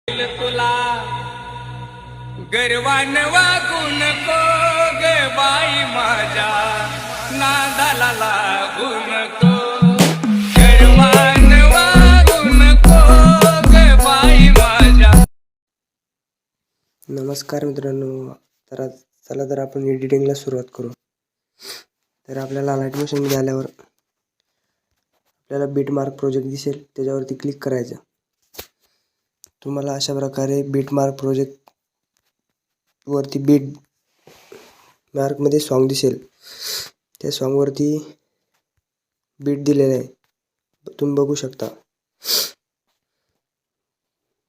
तुला गर्वान वागू नको ग बाई माझ्या नादाला लागू नको गर्वान वागू नको ग बाई माझ्या। नमस्कार मित्रांनो, चला तर आपण एडिटिंगला सुरुवात करू। तर आपल्याला लाईट मोशनमध्ये आल्यावर आपल्याला बीट मार्क प्रोजेक्ट दिसेल, त्याच्यावरती क्लिक करायचं। तुम्हाला अशा प्रकारे बीट मार्क प्रोजेक्ट वरती बीट मार्कमध्ये सॉन्ग दिसेल, त्या सॉन्गवरती बीट दिलेलं आहे, तुम्ही बघू शकता।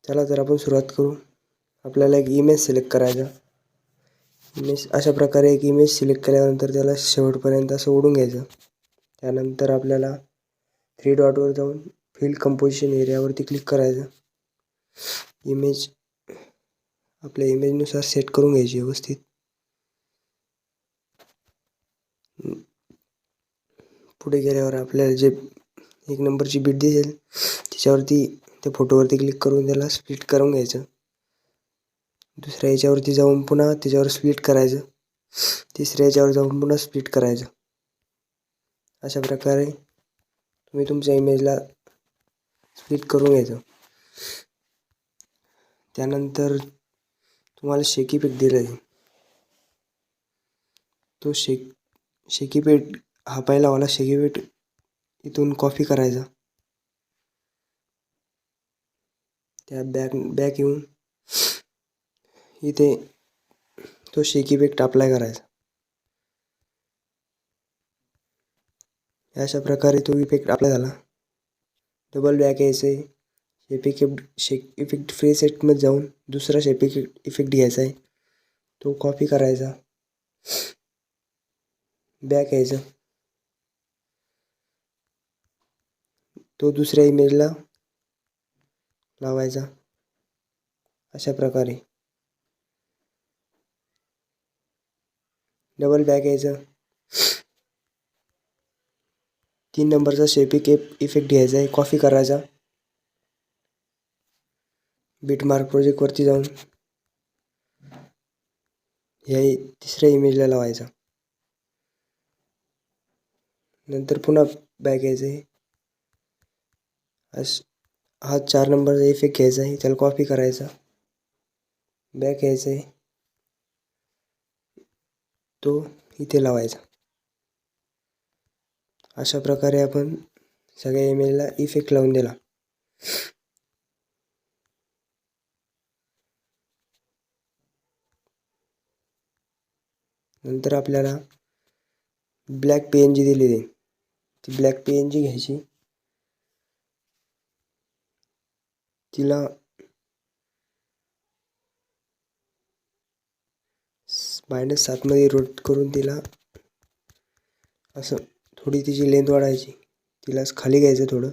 चला तर आपण सुरुवात करू। आपल्याला एक इमेज सिलेक्ट करायचा। इमेज अशा प्रकारे एक इमेज सिलेक्ट केल्यानंतर त्याला शेवटपर्यंत असं ओढून घ्यायचं। त्यानंतर आपल्याला 3 डॉटवर जाऊन फिल कंपोजिशन एरियावरती क्लिक करायचं। इमेज आपल्या इमेजनुसार सेट करून घ्यायची व्यवस्थित। पुढे गेल्यावर आपल्याला जे 1 नंबरची बीट दिसेल त्याच्यावरती त्या फोटोवरती क्लिक करून त्याला स्प्लिट करून घ्यायचं। दुसऱ्या याच्यावरती जाऊन पुन्हा त्याच्यावर स्प्लिट करायचं। तिसऱ्या याच्यावर जाऊन पुन्हा स्प्लिट करायचं। अशा प्रकारे तुम्ही तुमच्या इमेजला स्प्लिट करून घ्यायचं। त्यानंतर तुम्हाला शेक इफेक्ट दिला आहे, तो शेक इफेक्ट हा पहिला वाला शेक इफेक्ट इथून कॉपी करायचा। त्या बॅक येऊन इथे तो शेक इफेक्ट अप्लाय करायचा। अशा प्रकारे तो इफेक्ट अप्लाय झाला। डबल बॅक यायचं आहे, शेक इफेक्ट फ्री सेटमध्ये जाऊन दुसरा शेक इफेक्ट घ्यायचा आहे, तो कॉपी करायचा। बॅक यायचं, तो दुसऱ्या इमेजला लावायचा। अशा प्रकारे डबल बॅक यायचं, 3 नंबरचा शेप इफेक्ट घ्यायचा आहे, कॉपी करायचा। बीट मार्क प्रोजेक्ट वरती जाऊन ह्या तिसऱ्या इमेजला लावायचा। नंतर पुन्हा बॅक यायचं आहे, हा 4 नंबरचा इफेक्ट घ्यायचा आहे, त्याला कॉपी करायचा। बॅक यायचं आहे, तो इथे लावायचा। अशा प्रकारे आपण सगळ्या इमेजला इफेक्ट लावून दिला। नंतर आपल्याला ब्लॅक PNG दिलेली आहे, ती ब्लॅक PNG घ्यायची। तिला -7 मध्ये रोटेट करून तिला असं थोडी तिची लेंथ वाढायची, तिला खाली घ्यायचं थोडं।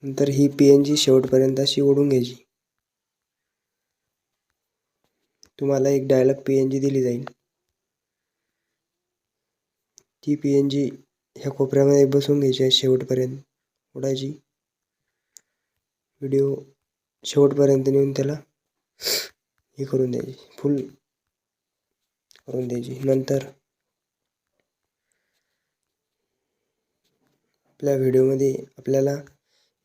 नंतर ही PNG शेवटपर्यंत अशी ओढून घ्यायची। तुम्हाला एक डायलॉग PNG दिली जाईल, ती PNG ह्या कोपऱ्यामध्ये बसवून घ्यायची आहे, शेवटपर्यंत ओढायची। व्हिडिओ शेवटपर्यंत नेऊन त्याला हे करून द्यायची, फुल करून द्यायची। नंतर आपल्या व्हिडिओमध्ये आपल्याला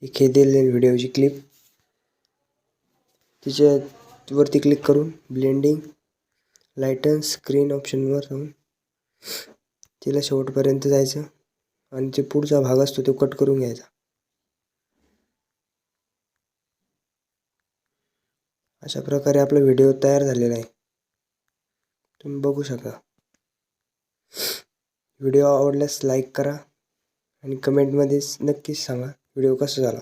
एक हे दिलेली व्हिडिओची क्लिप, तिच्यावरती क्लिक करून ब्लेंडिंग लाईटन स्क्रीन ऑप्शनवर जाऊन तिला शेवटपर्यंत जायचं आणि जे पुढचा भाग असतो तो कट करून घ्यायचा। अशा प्रकारे आपला व्हिडिओ तयार झालेला आहे, तुम्ही बघू शकता। व्हिडिओ आवडल्यास लाईक करा आणि कमेंटमध्ये नक्कीच सांगा व्हिडिओ कसा झाला।